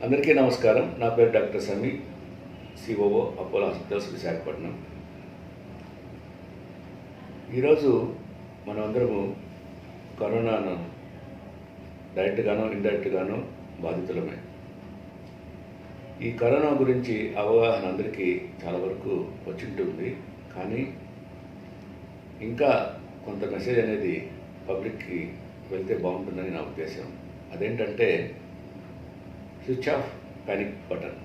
అందరికీ నమస్కారం. నా పేరు డాక్టర్ సమీ, సిఓఓ అపోలో హాస్పిటల్స్ విశాఖపట్నం. ఈరోజు మనమందరము కరోనాను డైరెక్ట్గానో ఇండైరెక్ట్గానో బాధితులమే. ఈ కరోనా గురించి అవగాహన అందరికీ చాలా వరకు వచ్చింటుంది, కానీ ఇంకా కొంత మెసేజ్ అనేది పబ్లిక్కి వెళ్తే బాగుంటుందని నా ఉద్దేశం. అదేంటంటే switch off panic button.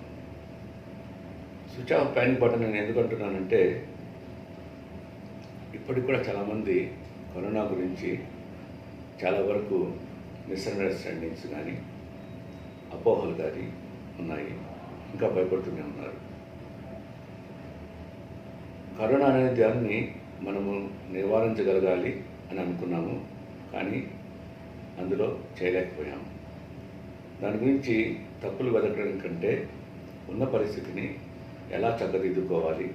Switch off panic button నేను ఎందుకు అంటున్నానంటే, ఇప్పటికి కూడా చాలామంది కరోనా గురించి చాలా వరకు మిస్అండర్స్టాండింగ్స్ కానీ అపోహలు కానీ ఉన్నాయి, ఇంకా భయపడుతూనే ఉన్నారు. కరోనా అనే దాన్ని మనము నివారించగలగాలి అని అనుకున్నాము, కానీ అందులో చేయలేకపోయాము. దాని గురించి తప్పులు వెతకడం కంటే ఉన్న పరిస్థితిని ఎలా చక్కదిద్దుకోవాలి,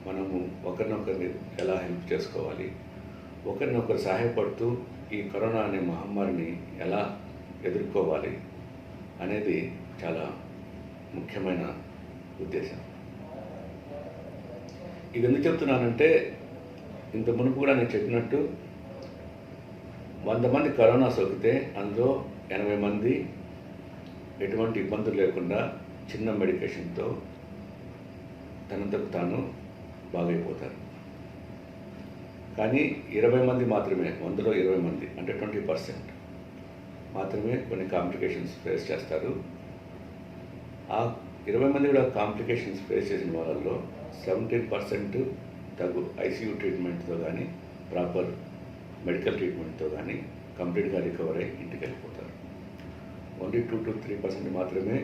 మనము ఒకరినొకరిని ఎలా హెల్ప్ చేసుకోవాలి, ఒకరినొకరు సహాయపడుతూ ఈ కరోనా అనే మహమ్మారిని ఎలా ఎదుర్కోవాలి అనేది చాలా ముఖ్యమైన ఉద్దేశం. ఇది ఎందుకు చెప్తున్నానంటే, ఇంత మునుపు కూడా నేను చెప్పినట్టు 100 మంది కరోనా సోకితే అందులో 80 మంది ఎటువంటి ఇబ్బందులు లేకుండా చిన్న మెడికేషన్తో తనంతకు తాను బాగైపోతారు. కానీ 20 మంది మాత్రమే, 100లో 20 మంది అంటే 20% మాత్రమే కొన్ని కాంప్లికేషన్స్ ఫేస్ చేస్తారు. ఆ 20 మంది కూడా కాంప్లికేషన్స్ ఫేస్ చేసిన వాళ్ళల్లో 17% తగు ఐసీయూ ట్రీట్మెంట్తో కానీ ప్రాపర్ మెడికల్ ట్రీట్మెంట్తో కానీ కంప్లీట్గా రికవర్ అయ్యి ఇంటికి వెళ్ళిపోతారు. ఓన్లీ 2 to 3% మాత్రమే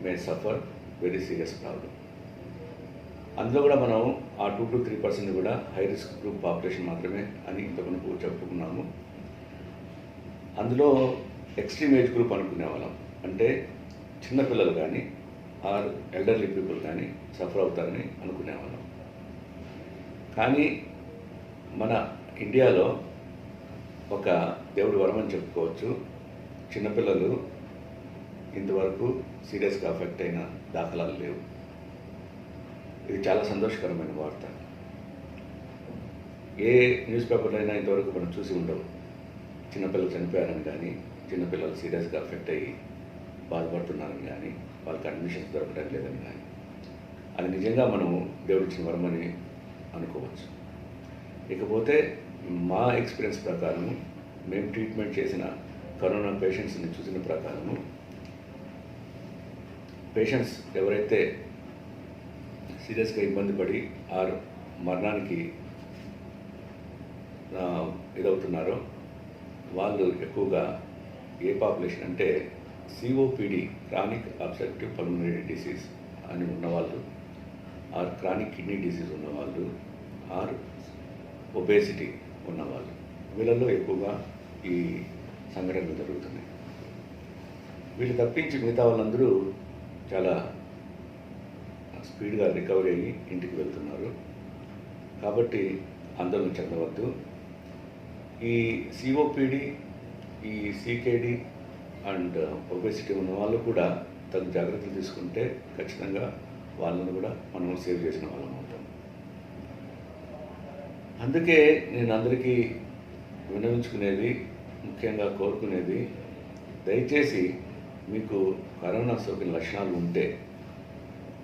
మే సఫర్ వెరీ సీరియస్ ప్రాబ్లం. అందులో కూడా మనం ఆ 2 to 3% కూడా హై రిస్క్ గ్రూప్ పాపులేషన్ మాత్రమే అని ఇంతకుముందు చెప్పుకున్నాము. అందులో ఎక్స్ట్రీమ్ ఏజ్ గ్రూప్ అనుకునే వాళ్ళం, అంటే చిన్నపిల్లలు కానీ ఆర్ ఎల్డర్లీ పీపుల్ కానీ సఫర్ అవుతారని అనుకునేవాళ్ళం. కానీ మన ఇండియాలో ఒక దేవుడి వరం అని చెప్పుకోవచ్చు, చిన్నపిల్లలు ఇంతవరకు సీరియస్గా అఫెక్ట్ అయిన దాఖలాలు లేవు. ఇది చాలా సంతోషకరమైన వార్త. ఏ న్యూస్ పేపర్లో అయినా ఇంతవరకు మనం చూసి ఉండవు చిన్నపిల్లలు చనిపోయారని కానీ, చిన్నపిల్లలు సీరియస్గా అఫెక్ట్ అయ్యి బాధపడుతున్నారని కానీ, వాళ్ళకి అడ్మిషన్స్ దొరకడం లేదని కానీ. అది నిజంగా మనము దేవుడిచ్చిన వరమని అనుకోవచ్చు. ఇకపోతే మా ఎక్స్పీరియన్స్ ప్రకారము, మేము ట్రీట్మెంట్ చేసిన కరోనా పేషెంట్స్ని చూసిన ప్రకారము, పేషెంట్స్ ఎవరైతే సీరియస్గా ఇబ్బంది పడి ఆర్ మరణానికి ఇదవుతున్నారో వాళ్ళు ఎక్కువగా ఏ పాపులేషన్ అంటే COPD, chronic obstructive pulmonary disease అని ఉన్నవాళ్ళు, ఆర్ క్రానిక్ కిడ్నీ డిసీజ్ ఉన్నవాళ్ళు, ఆర్ ఒబేసిటీ ఉన్నవాళ్ళు, వీళ్ళల్లో ఎక్కువగా ఈ సంఘటనలు జరుగుతున్నాయి. వీళ్ళు తప్పించి మిగతా వాళ్ళందరూ చాలా స్పీడ్గా రికవరీ అయ్యి ఇంటికి వెళ్తున్నారు. కాబట్టి ఆందోళన చెందవద్దు. ఈ సిఓపిడి, ఈ సికేడి అండ్ ఒబేసిటీ ఉన్న వాళ్ళు కూడా తగు జాగ్రత్తలు తీసుకుంటే ఖచ్చితంగా వాళ్ళను కూడా మనం సేవ్ చేసిన వాళ్ళం అవుతాం. అందుకే నేను అందరికీ విన్నవించుకునేది, ముఖ్యంగా కోరుకునేది, దయచేసి మీకు కరోనా సోకిన లక్షణాలు ఉంటే,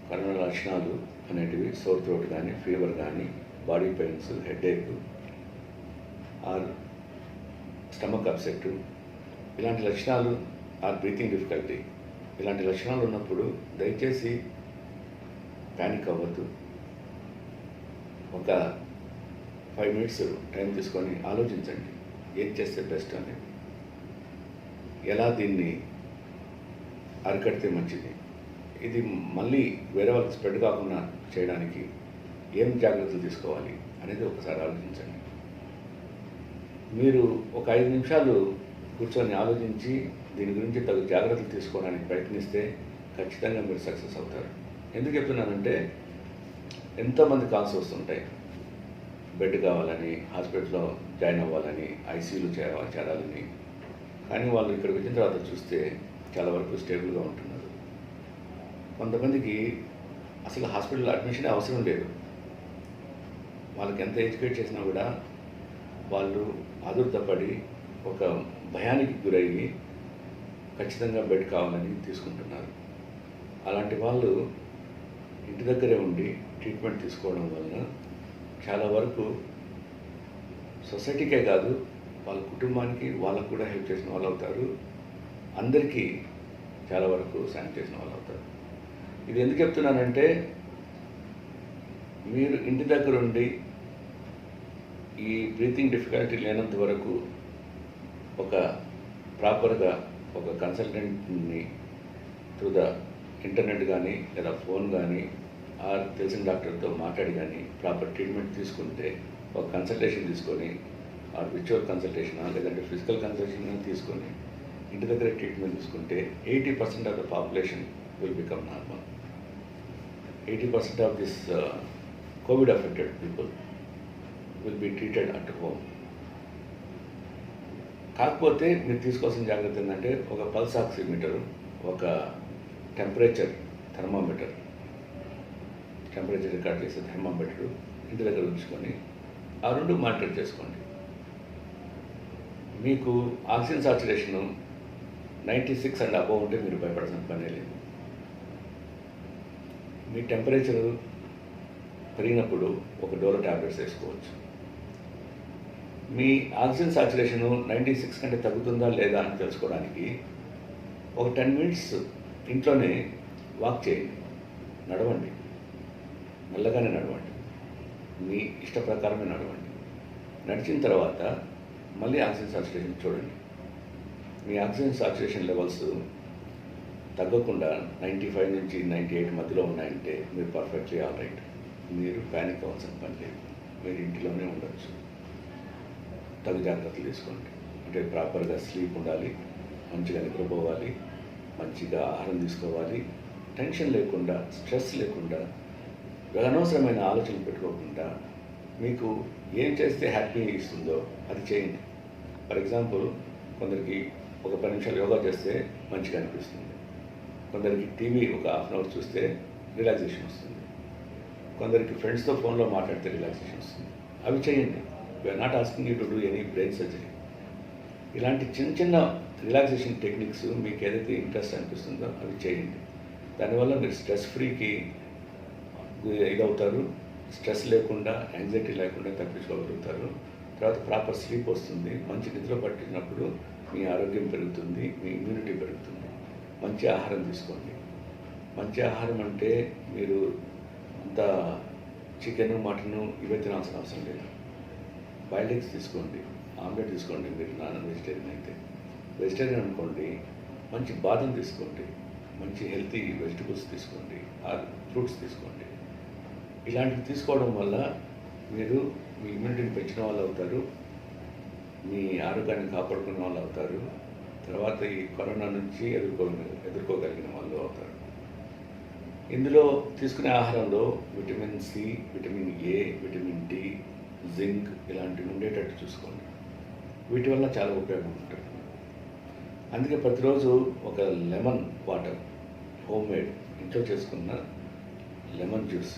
కరోనా లక్షణాలు అనేటివి సోర్ థ్రోట్ కానీ, ఫీవర్ కానీ, body pains, headache or stomach upset, ఇలాంటి లక్షణాలు, ఆర్ బ్రీతింగ్ డిఫికల్టీ, ఇలాంటి లక్షణాలు ఉన్నప్పుడు దయచేసి ప్యానిక్ అవ్వద్దు. ఒక 5 minutes టైం తీసుకొని ఆలోచించండి, ఏం చేస్తే బెస్ట్ అనేది, ఎలా దీన్ని అరికడితే మంచిది, ఇది మళ్ళీ వేరే వాళ్ళకి స్ప్రెడ్ కాకుండా చేయడానికి ఏం జాగ్రత్తలు తీసుకోవాలి అనేది ఒకసారి ఆలోచించండి. మీరు ఒక 5 నిమిషాలు కూర్చొని ఆలోచించి దీని గురించి తగు జాగ్రత్తలు తీసుకోవడానికి ప్రయత్నిస్తే ఖచ్చితంగా మీరు సక్సెస్ అవుతారు. ఎందుకు చెప్తున్నానంటే, ఎంతోమంది కాల్స్ వస్తుంటాయి, బెడ్ కావాలని, హాస్పిటల్లో జాయిన్ అవ్వాలని, ఐసీయూలో చేరాలని. కానీ వాళ్ళు ఇక్కడికి వచ్చిన తర్వాత చూస్తే చాలా వరకు స్టేబుల్గా ఉంటున్నారు. కొంతమందికి అసలు హాస్పిటల్ అడ్మిషన్ అవసరం లేదు. వాళ్ళకి ఎంత ఎడ్యుకేట్ చేసినా కూడా వాళ్ళు ఆదుర్తపడి ఒక భయానికి గురయ్యి ఖచ్చితంగా బెడ్ కావాలని తీసుకుంటున్నారు. అలాంటి వాళ్ళు ఇంటి దగ్గరే ఉండి ట్రీట్మెంట్ తీసుకోవడం వలన చాలా వరకు సొసైటీకే కాదు, వాళ్ళ కుటుంబానికి వాళ్ళకు కూడా హెల్ప్ చేసిన వాళ్ళు అవుతారు. అందరికీ చాలా వరకు సాయం చేసిన వాళ్ళు అవుతారు. ఇది ఎందుకు చెప్తున్నానంటే, మీరు ఇంటి దగ్గర ఉండి ఈ బ్రీతింగ్ డిఫికల్టీ లేనంత వరకు ఒక ప్రాపర్గా ఒక కన్సల్టెంట్ని త్రూ ద ఇంటర్నెట్ కానీ లేదా ఫోన్ కానీ తెలిసిన డాక్టర్తో మాట్లాడి కానీ ప్రాపర్ ట్రీట్మెంట్ తీసుకుంటే, ఒక కన్సల్టేషన్ తీసుకొని విచువల్ కన్సల్టేషనా లేదంటే ఫిజికల్ కన్సల్టేషన్ తీసుకొని ఇంటి దగ్గర ట్రీట్మెంట్ తీసుకుంటే 80% of the population will become normal. 80% of this Covid affected people will be treated at home. కాకపోతే మీరు తీసుకోవాల్సిన జాగ్రత్త ఏంటంటే, ఒక పల్స్ ఆక్సిమీటర్, ఒక టెంపరేచర్ థర్మామీటర్, టెంపరేచర్ రికార్డ్ చేసే థర్మామీటర్ ఇంటి దగ్గర ఉంచుకొని ఆ రెండు మానిటర్ చేసుకోండి. మీకు ఆక్సిజన్ సాచురేషను 96 అండ్ అబవ్ ఉంటే మీరు భయపడాల్సిన పనే లేదు. మీ టెంపరేచరు పెరిగినప్పుడు ఒక డోలో ట్యాబ్లెట్స్ వేసుకోవచ్చు. మీ ఆక్సిజన్ సాచురేషను 96 కంటే తగ్గుతుందా లేదా అని తెలుసుకోవడానికి ఒక 10 మినిట్స్ ఇంట్లోనే వాక్ చేయండి, నడవండి, మెల్లగానే నడవండి, మీ ఇష్ట ప్రకారమే నడవండి. నడిచిన తర్వాత మళ్ళీ ఆక్సిజన్ సాచురేషన్ చూడండి. మీ ఆక్సిజన్ సాచురేషన్ లెవెల్స్ తగ్గకుండా 95 నుంచి 98 మధ్యలో ఉన్నాయంటే మీరు పర్ఫెక్ట్లీ ఆల్ రైట్. మీరు ప్యానిక్ అవ్వాల్సిన పని లేదు, మీరు ఇంటిలోనే ఉండొచ్చు. తగు జాగ్రత్తలు తీసుకోండి. అంటే ప్రాపర్గా స్లీప్ ఉండాలి, మంచిగా నిద్రపోవాలి, మంచిగా ఆహారం తీసుకోవాలి, టెన్షన్ లేకుండా, స్ట్రెస్ లేకుండా, అనవసరమైన ఆలోచనలు పెట్టుకోకుండా మీకు ఏం చేస్తే హ్యాపీ ఇస్తుందో అది చేయండి. ఫర్ ఎగ్జాంపుల్, కొందరికి ఒక 10 నిమిషాలు యోగా చేస్తే మంచిగా అనిపిస్తుంది, కొందరికి టీవీ ఒక హాఫ్ అన్ అవర్ చూస్తే రిలాక్సేషన్ వస్తుంది, కొందరికి ఫ్రెండ్స్తో ఫోన్లో మాట్లాడితే రిలాక్సేషన్ వస్తుంది. అవి చేయండి. We're not asking you to do any brain surgery. ఇలాంటి చిన్న చిన్న రిలాక్సేషన్ టెక్నిక్స్ మీకు ఏదైతే ఇంట్రెస్ట్ అనిపిస్తుందో అవి చేయండి. దానివల్ల మీరు స్ట్రెస్ ఫ్రీకి ఇదవుతారు, స్ట్రెస్ లేకుండా, యాంగ్జైటీ లేకుండా తప్పించుకోగలుగుతారు. తర్వాత ప్రాపర్ స్లీప్ వస్తుంది, మంచి నిద్ర పట్టినప్పుడు మీ ఆరోగ్యం పెరుగుతుంది, మీ ఇమ్యూనిటీ పెరుగుతుంది. మంచి ఆహారం తీసుకోండి. మంచి ఆహారం అంటే మీరు అంత చికెను, మటను ఇవే తినాల్సిన అవసరం లేదు. బాయిల్డ్ ఎగ్స్ తీసుకోండి, ఆమ్లెట్ తీసుకోండి. మీరు నాన్ వెజిటేరియన్ అయితే, వెజిటేరియన్ అనుకోండి, మంచి బాదం తీసుకోండి, మంచి హెల్తీ వెజిటబుల్స్ తీసుకోండి, ఫ్రూట్స్ తీసుకోండి. ఇలాంటివి తీసుకోవడం వల్ల మీరు మీ ఇమ్యూనిటీని పెంచిన వాళ్ళు అవుతారు, మీ ఆరోగ్యాన్ని కాపాడుకున్న వాళ్ళు అవుతారు. తర్వాత ఈ కరోనా నుంచి ఎదుర్కోగలిగిన వాళ్ళు అవుతారు. ఇందులో తీసుకునే ఆహారంలో vitamin C, vitamin A, vitamin D, zinc ఇలాంటివి ఉండేటట్టు చూసుకోండి. వీటి వల్ల చాలా ఉపయోగం ఉంటుంది. అందుకే ప్రతిరోజు ఒక లెమన్ వాటర్, హోమ్ మేడ్ ఇంట్లో చేసుకున్న లెమన్ జ్యూస్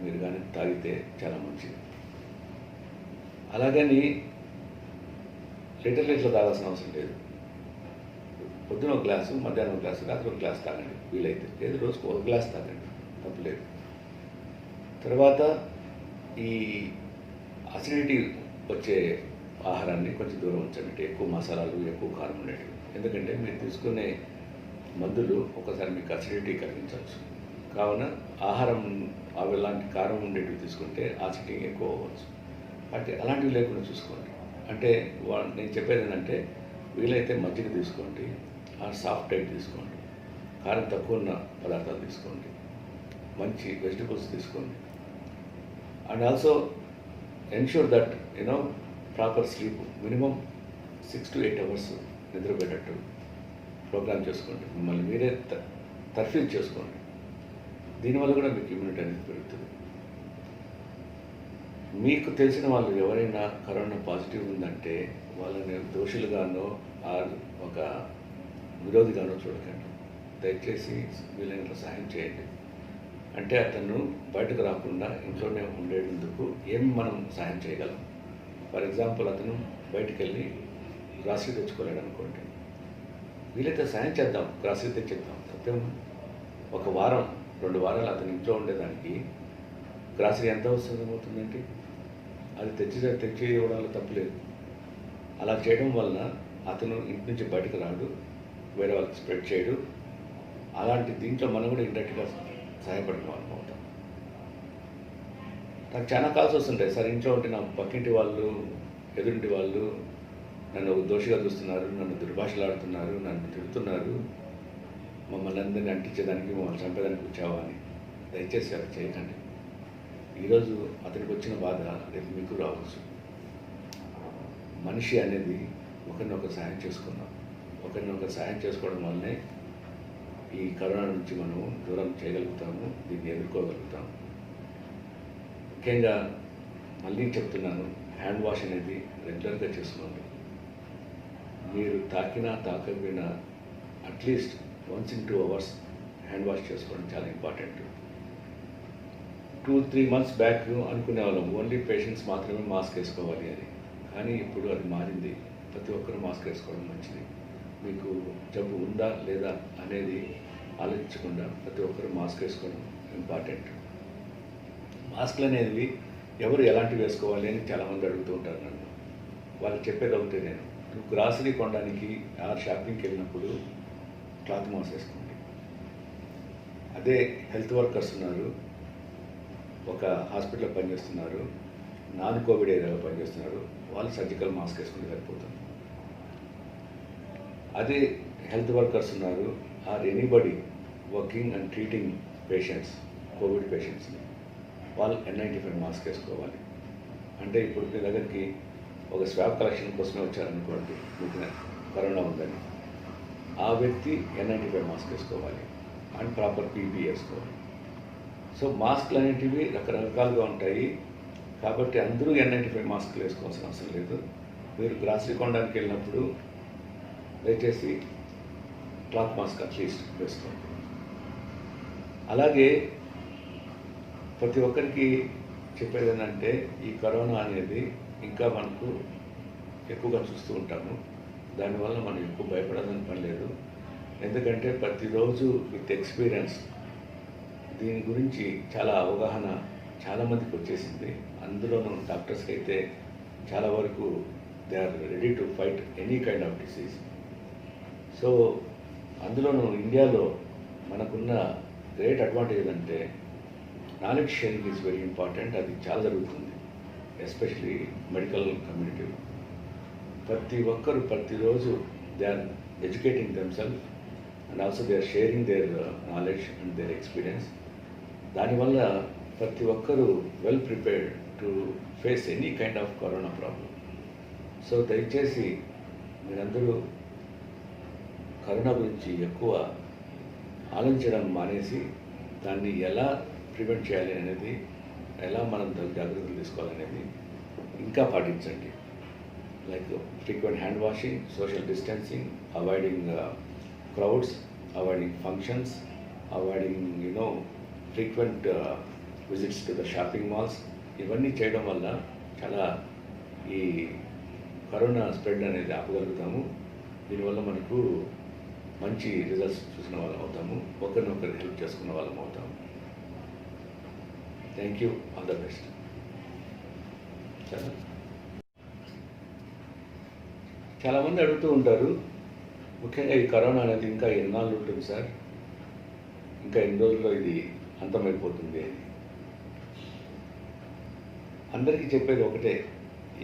మీరు కానీ తాగితే చాలా మంచిది. అలాగని లీటర్లు తాగాల్సిన అవసరం లేదు. పొద్దున ఒక గ్లాసు, మధ్యాహ్నం ఒక గ్లాసు, రాత్రి ఒక గ్లాస్ తాగండి వీలైతే. లేదు, రోజుకు ఒక గ్లాస్ తాగండి, తప్పులేదు. తర్వాత ఈ అసిడిటీ వచ్చే ఆహారాన్ని కొంచెం దూరం ఉంచండి. ఎక్కువ మసాలాలు, ఎక్కువ కారం ఉండేవి. ఎందుకంటే మీరు తీసుకునే మందులు ఒకసారి మీకు అసిడిటీ కలిగించవచ్చు. కావున ఆహారం అవి లాంటి కారం ఉండేటివి తీసుకుంటే అసిడిటీ ఎక్కువ అవ్వచ్చు. అంటే అలాంటివి లేకుండా చూసుకోండి. అంటే నేను చెప్పేది ఏంటంటే, వీలైతే మజ్జిగ తీసుకోండి, సాఫ్ట్ డైట్ తీసుకోండి, కారం తక్కువ ఉన్న పదార్థాలు తీసుకోండి, మంచి వెజిటబుల్స్ తీసుకోండి. And also ensure that proper sleep, minimum 6 to 8 hours నిద్రపోయేటట్టు ప్రోగ్రామ్ చేసుకోండి. మిమ్మల్ని మీరే తర్ఫీదు చేసుకోండి. దీనివల్ల కూడా మీకు ఇమ్యూనిటీ అనేది పెరుగుతుంది. మీకు తెలిసిన వాళ్ళు ఎవరైనా కరోనా పాజిటివ్ ఉందంటే వాళ్ళని దోషులుగానో ఒక విరోధిగానో చూడకండి. దయచేసి వీలైనంత సహాయం చేయండి. అంటే అతను బయటకు రాకుండా ఇంట్లోనే ఉండేందుకు ఏం మనం సహాయం చేయగలం. ఫర్ ఎగ్జాంపుల్, అతను బయటికి వెళ్ళి గ్రాసరీ తెచ్చుకోలేడు అనుకోండి, వీలైతే సహాయం చేద్దాం, గ్రాసరీ తెచ్చిద్దాం, తప్పేం. ఒక వారం 2 వారాలు అతను ఇంట్లో ఉండేదానికి గ్రాసరీ ఎంత అవసరమవుతుందండి? అది తెచ్చి ఇవ్వడంలో తప్పులేదు. అలా చేయడం వలన అతను ఇంటి నుంచి బయటకు రాడు, వేరే వాళ్ళకి స్ప్రెడ్ చేయడు. అలాంటి దీంట్లో మనం కూడా ఇండైరెక్ట్గా సహాయపడిన వాళ్ళం అవుతాం. నాకు చాలా కాల్స్ వస్తుంటాయి, సార్ ఇంట్లో ఉంటే నా పక్కింటి వాళ్ళు, ఎదురింటి వాళ్ళు నన్ను ఒక దోషిగా చూస్తున్నారు, నన్ను దుర్భాషలాడుతున్నారు, నన్ను తిడుతున్నారు, మమ్మల్ని అందరినీ అంటించేదానికి, మమ్మల్ని చంపేదానికి వచ్చావా అని. దయచేసి అలా చేయకండి. ఈరోజు అతనికి వచ్చిన బాధ రేపు మీకు రావచ్చు. మనిషి అనేది ఒకరినొకరు సహాయం చేసుకున్నాం. ఒకరినొకరు సహాయం చేసుకోవడం వల్లనే ఈ కరోనా నుంచి మనం దూరం చేయగలుగుతాము, దీన్ని ఎదుర్కోగలుగుతాము. ముఖ్యంగా మళ్ళీ చెప్తున్నాను, హ్యాండ్ వాష్ అనేది రెగ్యులర్గా చేసుకోండి. మీరు తాకినా తాకపోయినా at least 1 in 2 hours hand wash చేసుకోవడం చాలా ఇంపార్టెంట్. 2-3 months బ్యాక్ అనుకునే వాళ్ళం ఓన్లీ పేషెంట్స్ మాత్రమే మాస్క్ వేసుకోవాలి అని. కానీ ఇప్పుడు అది మారింది. ప్రతి ఒక్కరూ మాస్క్ వేసుకోవడం మంచిది. మీకు జబ్బు ఉందా లేదా అనేది ఆలోచించకుండా ప్రతి ఒక్కరూ మాస్క్ వేసుకోవడం ఇంపార్టెంట్. మాస్క్లు అనేవి ఎవరు ఎలాంటివి వేసుకోవాలి అని చాలామంది అడుగుతూ ఉంటారు నన్ను. వాళ్ళకి చెప్పేది ఒకటే, నేను నువ్వు గ్రాసరీ కొనడానికి షాపింగ్కి వెళ్ళినప్పుడు క్లాత్ మాస్క్ వేసుకోండి. అదే హెల్త్ వర్కర్స్ ఉన్నారు, ఒక హాస్పిటల్లో పనిచేస్తున్నారు, నాన్ కోవిడ్ ఏరియాలో పనిచేస్తున్నారు, వాళ్ళు సర్జికల్ మాస్క్ వేసుకుని సరిపోతుంది. అదే హెల్త్ వర్కర్స్ ఉన్నారు, or anybody working and treating patients, covid పేషెంట్స్ని, వాళ్ళు N95 మాస్క్ వేసుకోవాలి. అంటే ఇప్పుడు మీ దగ్గరికి ఒక స్వాబ్ కలెక్షన్ కోసమే వచ్చారనుకోండి, మీకు కరోనా ఉందని, ఆ వ్యక్తి N95 మాస్క్ వేసుకోవాలి అండ్ ప్రాపర్ PPE వేసుకోవాలి. సో మాస్క్లు అనేటివి రకరకాలుగా ఉంటాయి. కాబట్టి అందరూ N95 మాస్క్లు వేసుకోవాల్సిన అవసరం లేదు. మీరు గ్రాసరీ కొనడానికి వెళ్ళినప్పుడు దయచేసి క్లాత్ మాస్క్ అట్లీస్ట్ వేసుకోండి. అలాగే ప్రతి ఒక్కరికి చెప్పేది ఏంటంటే, ఈ కరోనా అనేది ఇంకా మనకు ఎక్కువగా చూస్తూ ఉంటాము. దానివల్ల మనం ఎక్కువ భయపడాలని పని లేదు. ఎందుకంటే ప్రతిరోజు విత్ ఎక్స్పీరియన్స్ దీని గురించి చాలా అవగాహన చాలామందికి వచ్చేసింది. అందులోనూ డాక్టర్స్కి అయితే చాలా వరకు they are ready to fight any kind of disease. So అందులోనూ ఇండియాలో మనకున్న గ్రేట్ అడ్వాంటేజ్ అంటే knowledge sharing is very important. అది చాలా జరుగుతుంది, ఎస్పెషలీ మెడికల్ కమ్యూనిటీలో. ప్రతి ఒక్కరు ప్రతిరోజు they are educating themselves and also they are sharing their knowledge and their experience. దానివల్ల ప్రతి ఒక్కరూ well prepared to face any kind of corona problem. So దయచేసి మీరందరూ కరోనా గురించి ఎక్కువ ఆలోచించడం మానేసి దాన్ని ఎలా ప్రివెంట్ చేయాలి అనేది, ఎలా మనం జాగ్రత్తలు తీసుకోవాలనేది ఇంకా పాటించండి. Like frequent hand washing, social distancing, avoiding crowds, avoiding functions, avoiding frequent visits to the shopping malls. ఇవన్నీ చేయడం వల్ల చాలా ఈ కరోనా స్ప్రెడ్ అనేది ఆపగలుగుతాము. దీనివల్ల మనకు మంచి రిజల్ట్స్ చూసిన వాళ్ళం అవుతాము, ఒకరినొకరు హెల్ప్ చేసుకున్న వాళ్ళం అవుతాము. Thank you, all the best. చాలామంది అడుగుతూ ఉంటారు, ముఖ్యంగా ఈ కరోనా అనేది ఇంకా ఎన్నాళ్ళు ఉంటుంది సార్, ఇంకా ఎన్ని రోజుల్లో ఇది అంతమైపోతుంది అని. అందరికీ చెప్పేది ఒకటే,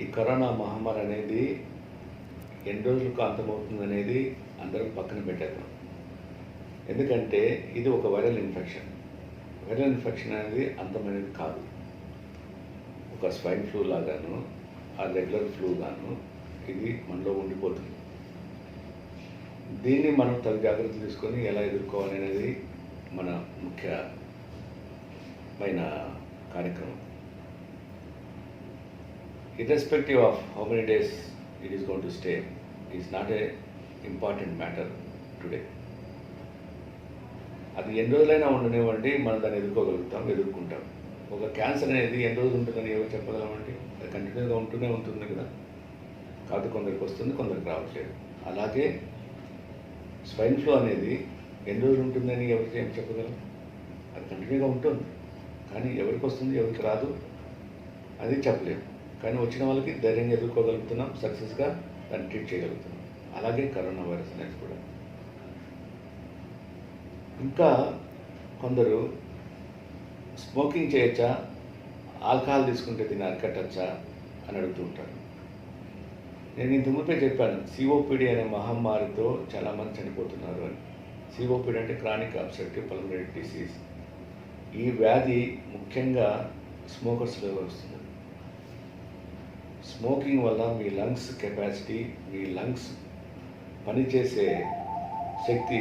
ఈ కరోనా మహమ్మారి అనేది ఎన్ని రోజులకు అంతమవుతుంది అనేది అందరం పక్కన పెట్టేద్దాం. ఎందుకంటే ఇది ఒక వైరల్ ఇన్ఫెక్షన్. వైరల్ ఇన్ఫెక్షన్ అనేది అంతమైనది కాదు. ఒక స్వైన్ ఫ్లూ లాగాను, ఆ రెగ్యులర్ ఫ్లూ గాను ఇది మనలో ఉండిపోతుంది. దీన్ని మనం తగు జాగ్రత్తలు తీసుకొని ఎలా ఎదుర్కోవాలి అనేది మన ముఖ్యమైన కార్యక్రమం. Irrespective of how many days it is going to stay, is not a important matter to today. అది ఎన్ని రోజులైనా ఉండనివ్వండి, మనం దాన్ని ఎదుర్కొంటాం. ఒక క్యాన్సర్ అనేది ఎన్ని రోజులు ఉంటుందని ఎవరు చెప్పగలమండి? అది కంటిన్యూగా ఉంటూనే ఉంటుంది కదా. కాదు, కొందరికి వస్తుంది, కొందరికి రావట్లేదు. అలాగే స్వైన్ ఫ్లూ అనేది ఎన్ని రోజులు ఉంటుందని ఎవరికి ఏం చెప్పగలం? అది కంటిన్యూగా ఉంటుంది, కానీ ఎవరికి వస్తుంది, ఎవరికి రాదు అది చెప్పలేము. కానీ వచ్చిన వాళ్ళకి ధైర్యంగా ఎదుర్కోగలుగుతున్నాం, సక్సెస్గా దాన్ని ట్రీట్ చేయగలుగుతున్నాం. అలాగే కరోనా వైరస్ అనేది కూడా. ఇంకా కొందరు స్మోకింగ్ చేయొచ్చా, ఆల్కహాల్ తీసుకుంటే దీన్ని అరికట్టచ్చా అని అడుగుతూ ఉంటారు. నేను ఇంతకుముందే చెప్పాను, సిఓపిడి అనే మహమ్మారితో చాలామంది చనిపోతున్నారు అని. సిఓపిడి అంటే క్రానిక్ అబ్స్ట్రక్టివ్ పల్మనరీ డిసీజ్. ఈ వ్యాధి ముఖ్యంగా స్మోకర్స్లో వస్తుంది. స్మోకింగ్ వల్ల మీ లంగ్స్ కెపాసిటీ, మీ లంగ్స్ పనిచేసే శక్తి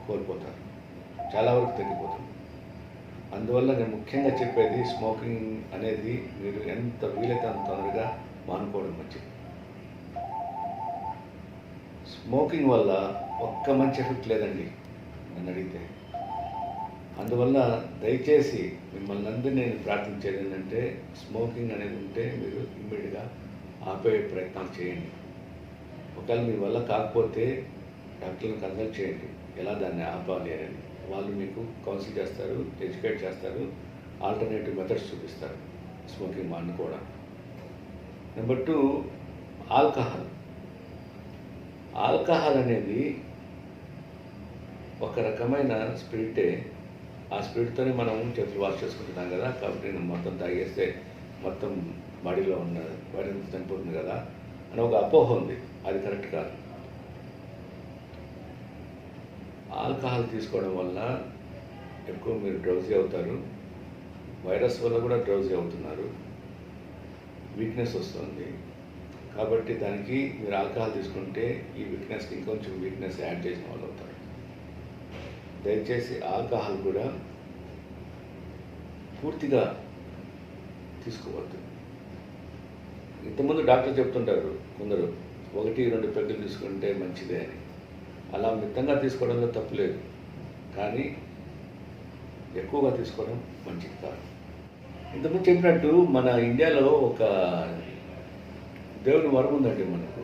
కోల్పోతారు, చాలా వరకు తగ్గిపోతుంది. అందువల్ల నేను ముఖ్యంగా చెప్పేది, స్మోకింగ్ అనేది మీరు ఎంత వీలైతే అంత తొందరగా మానుకోవడం మంచిది. స్మోకింగ్ వల్ల ఒక్క మంచి ఎఫెక్ట్ లేదండి నన్ను అడిగితే. అందువల్ల దయచేసి మిమ్మల్ని అందరినీ నేను ప్రార్థించేది ఏంటంటే, స్మోకింగ్ అనేది ఉంటే మీరు ఇమ్మీడియట్గా ఆపే ప్రయత్నాలు చేయండి. ఒకవేళ మీ వల్ల కాకపోతే డాక్టర్ని కన్సల్ట్ చేయండి, ఎలా దాన్ని ఆపాలి అనేది. వాళ్ళు మీకు కౌన్సిల్ చేస్తారు, ఎడ్యుకేట్ చేస్తారు, ఆల్టర్నేటివ్ మెథడ్స్ చూపిస్తారు స్మోకింగ్ మానుకోవడం. నెంబర్ 2, ఆల్కహాల్ అనేది ఒక రకమైన స్పిరిటే. ఆ స్పిరిట్తోనే మనం చేతులు వాష్ చేసుకుంటున్నాం కదా, కాబట్టి నేను మొత్తం తాగేస్తే మొత్తం బాడీలో ఉన్న వైరస్ చనిపోతుంది కదా అని ఒక అపోహ ఉంది. అది కరెక్ట్ కాదు. ఆల్కహాల్ తీసుకోవడం వల్ల ఎక్కువ మీరు డ్రౌజీ అవుతారు, వైరస్ వల్ల కూడా డ్రౌజీ అవుతున్నారు, వీక్నెస్ వస్తుంది. కాబట్టి దానికి మీరు ఆల్కహాల్ తీసుకుంటే ఈ వీక్నెస్కి ఇంకొంచెం వీక్నెస్ యాడ్ చేసిన వాళ్ళు అవుతారు. దయచేసి ఆల్కహాల్ కూడా పూర్తిగా తీసుకోవద్దు. ఇంతకుముందు డాక్టర్ చెప్తుంటారు కొందరు, 1-2 పెగ్గులు తీసుకుంటే మంచిదే అని. అలా మితంగా తీసుకోవడంలో తప్పు లేదు, కానీ ఎక్కువగా తీసుకోవడం మంచిది కాదు. ఇంతకుముందు చెప్పినట్టు మన ఇండియాలో ఒక దేవుని వరం ఉందండి మనకు.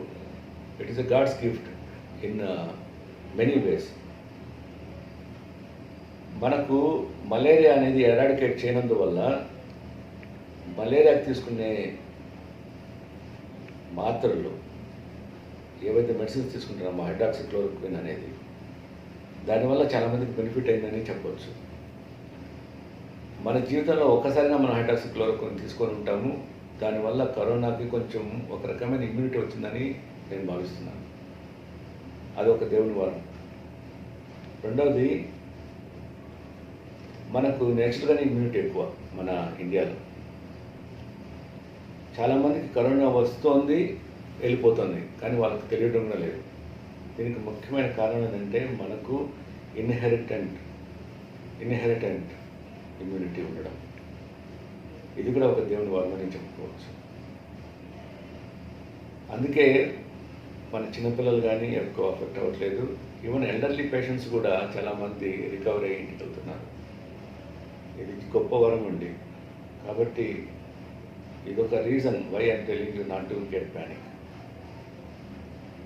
It is a God's gift in many ways. మనకు మలేరియా అనేది ఎరాడికేట్ చేయనందువల్ల మలేరియాకి తీసుకునే మాత్రలు ఏవైతే మెడిసిన్స్ తీసుకుంటున్నామో, హైడ్రాక్సిక్లోరోక్విన్ అనేది, దానివల్ల చాలామందికి బెనిఫిట్ అయిందని చెప్పవచ్చు. మన జీవితంలో ఒక్కసారిగా మనం హైడ్రాక్సిక్లోరోక్విన్ తీసుకొని ఉంటాము. దానివల్ల కరోనాకి కొంచెం ఒక రకమైన ఇమ్యూనిటీ వచ్చిందని నేను భావిస్తున్నాను. అదొక దేవుని వరం. రెండవది, మనకు నేచురల్గానే ఇమ్యూనిటీ ఎక్కువ మన ఇండియాలో. చాలామందికి కరోనా వస్తోంది, వెళ్ళిపోతుంది, కానీ వాళ్ళకి తెలియడం కూడా లేదు. దీనికి ముఖ్యమైన కారణం ఏంటంటే, మనకు ఇన్హెరిటెంట్ ఇమ్యూనిటీ ఉండడం. ఇది కూడా ఒక దేవుని వరం అని చెప్పుకోవచ్చు. అందుకే మన చిన్నపిల్లలు కానీ ఎక్కువ అఫెక్ట్ అవ్వట్లేదు. ఈవెన్ ఎల్డర్లీ పేషెంట్స్ కూడా చాలామంది రికవరీ అయ్యి ఇంటికి వెళ్తున్నారు. ఇది గొప్ప వరం అండి. కాబట్టి ఇదొక reason why I'm telling you not to get panic.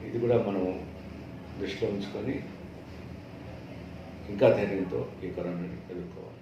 ఇది కూడా మనం దృష్టిలో ఉంచుకొని ఇంకా ధైర్యంతో ఈ కరోనాని ఎదుర్కోవాలి.